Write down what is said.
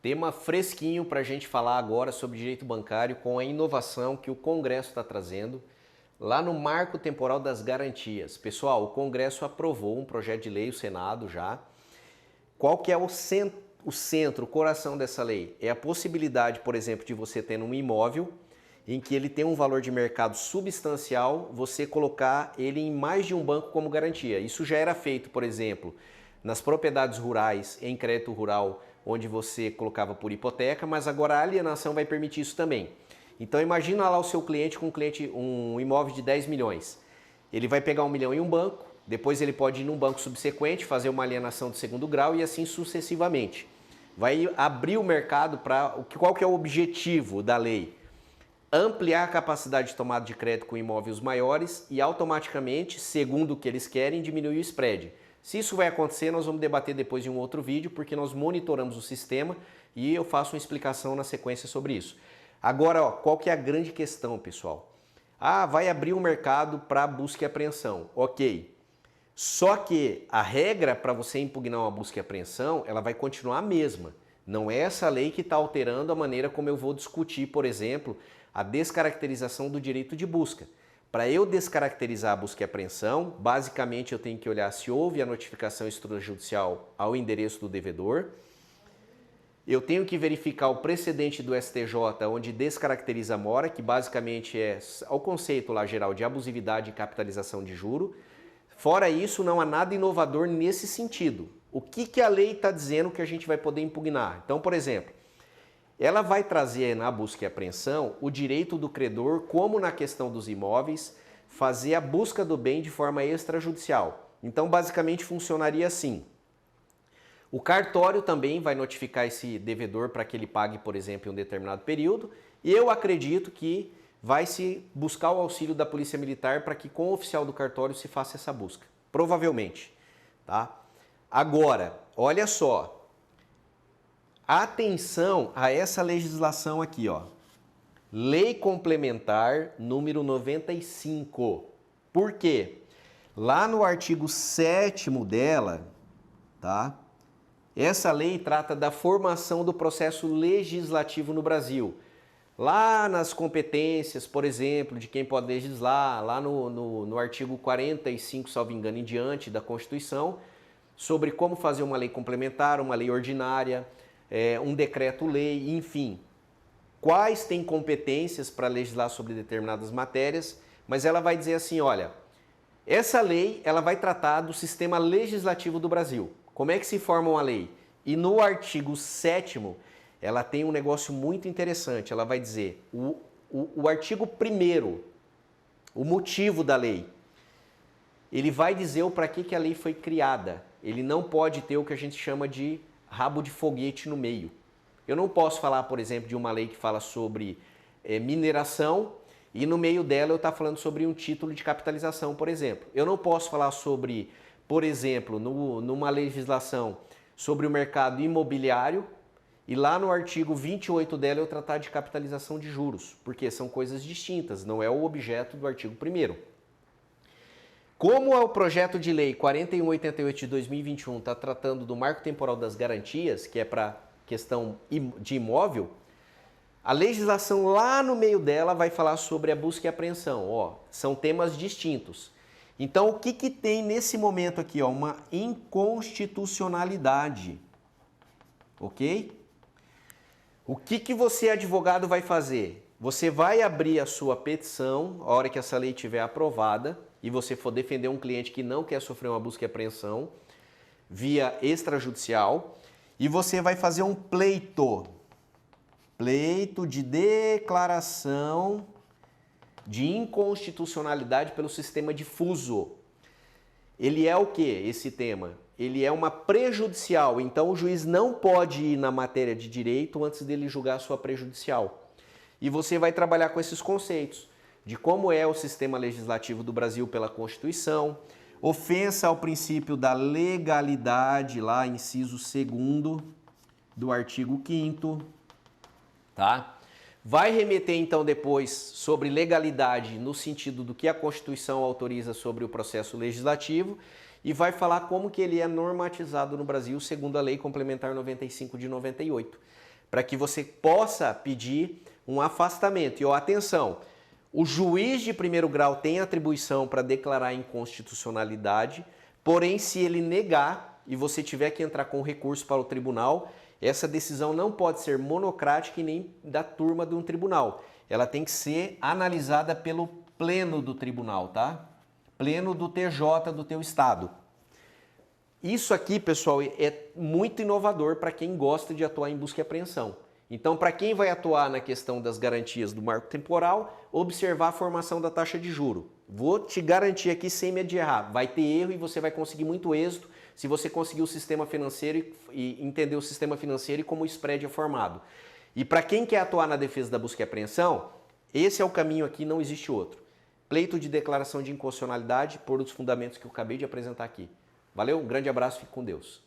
Tema fresquinho para a gente falar agora sobre direito bancário com a inovação que o Congresso está trazendo lá no Marco Temporal das Garantias. Pessoal, o Congresso aprovou um projeto de lei, o Senado já. Qual que é o centro, o coração dessa lei? É a possibilidade, por exemplo, de você ter um imóvel em que ele tem um valor de mercado substancial, você colocar ele em mais de um banco como garantia. Isso já era feito, por exemplo, nas propriedades rurais, em crédito rural, onde você colocava por hipoteca, mas agora a alienação vai permitir isso também. Então imagina lá o seu cliente com um imóvel de 10 milhões. Ele vai pegar 1 milhão em um banco, depois ele pode ir num banco subsequente, fazer uma alienação de segundo grau e assim sucessivamente. Vai abrir o mercado para... Qual que é o objetivo da lei? Ampliar a capacidade de tomada de crédito com imóveis maiores e automaticamente, segundo o que eles querem, diminuir o spread. Se isso vai acontecer, nós vamos debater depois em um outro vídeo, porque nós monitoramos o sistema e eu faço uma explicação na sequência sobre isso. Agora, qual que é a grande questão, pessoal? Vai abrir um mercado para busca e apreensão. Ok. Só que a regra para você impugnar uma busca e apreensão, ela vai continuar a mesma. Não é essa lei que está alterando a maneira como eu vou discutir, por exemplo, a descaracterização do direito de busca. Para eu descaracterizar a busca e apreensão, basicamente eu tenho que olhar se houve a notificação extrajudicial ao endereço do devedor. Eu tenho que verificar o precedente do STJ, onde descaracteriza a mora, que basicamente é o conceito lá geral de abusividade e capitalização de juro. Fora isso, não há nada inovador nesse sentido. O que a lei está dizendo que a gente vai poder impugnar? Então, por exemplo, ela vai trazer na busca e apreensão o direito do credor, como na questão dos imóveis, fazer a busca do bem de forma extrajudicial. Então, basicamente, funcionaria assim. O cartório também vai notificar esse devedor para que ele pague, por exemplo, em um determinado período. E eu acredito que vai se buscar o auxílio da Polícia Militar para que com o oficial do cartório se faça essa busca. Provavelmente. Tá? Agora, olha só. Atenção a essa legislação aqui, ó. Lei Complementar número 95. Por quê? Lá no artigo 7º dela, tá? Essa lei trata da formação do processo legislativo no Brasil. Lá nas competências, por exemplo, de quem pode legislar, lá no artigo 45, salvo engano, em diante da Constituição, sobre como fazer uma lei complementar, uma lei ordinária, um decreto-lei, enfim. Quais têm competências para legislar sobre determinadas matérias, mas ela vai dizer assim, olha, essa lei ela vai tratar do sistema legislativo do Brasil. Como é que se forma uma lei? E no artigo 7º, ela tem um negócio muito interessante. Ela vai dizer, o artigo 1º, o motivo da lei, ele vai dizer o para que a lei foi criada. Ele não pode ter o que a gente chama de rabo de foguete no meio. Eu não posso falar, por exemplo, de uma lei que fala sobre mineração e no meio dela eu estou falando sobre um título de capitalização, por exemplo. Eu não posso falar sobre, por exemplo, numa legislação sobre o mercado imobiliário e lá no artigo 28 dela eu tratar de capitalização de juros, porque são coisas distintas, não é o objeto do artigo 1º. Como o projeto de lei 4188 de 2021 está tratando do marco temporal das garantias, que é para questão de imóvel, a legislação lá no meio dela vai falar sobre a busca e apreensão. Ó, são temas distintos. Então, o que tem nesse momento aqui? Ó, uma inconstitucionalidade. Ok? O que você, advogado, vai fazer? Você vai abrir a sua petição, a hora que essa lei estiver aprovada, e você for defender um cliente que não quer sofrer uma busca e apreensão via extrajudicial, e você vai fazer um pleito de declaração de inconstitucionalidade pelo sistema difuso. Ele é o que, esse tema? Ele é uma prejudicial, então o juiz não pode ir na matéria de direito antes dele julgar a sua prejudicial. E você vai trabalhar com esses conceitos de como é o sistema legislativo do Brasil pela Constituição, ofensa ao princípio da legalidade, lá inciso 2º do artigo 5º, tá? Vai remeter então depois sobre legalidade no sentido do que a Constituição autoriza sobre o processo legislativo e vai falar como que ele é normatizado no Brasil segundo a Lei Complementar 95 de 98. para que você possa pedir um afastamento. E atenção, o juiz de primeiro grau tem atribuição para declarar inconstitucionalidade, porém se ele negar e você tiver que entrar com recurso para o tribunal, essa decisão não pode ser monocrática e nem da turma de um tribunal. Ela tem que ser analisada pelo pleno do tribunal, tá? Pleno do TJ do teu estado. Isso aqui, pessoal, é muito inovador para quem gosta de atuar em busca e apreensão. Então, para quem vai atuar na questão das garantias do marco temporal, observar a formação da taxa de juro. Vou te garantir aqui sem medo de errar, vai ter erro e você vai conseguir muito êxito se você conseguir o sistema financeiro e entender o sistema financeiro e como o spread é formado. E para quem quer atuar na defesa da busca e apreensão, esse é o caminho aqui, não existe outro. Pleito de declaração de inconstitucionalidade por os fundamentos que eu acabei de apresentar aqui. Valeu, um grande abraço, fique com Deus.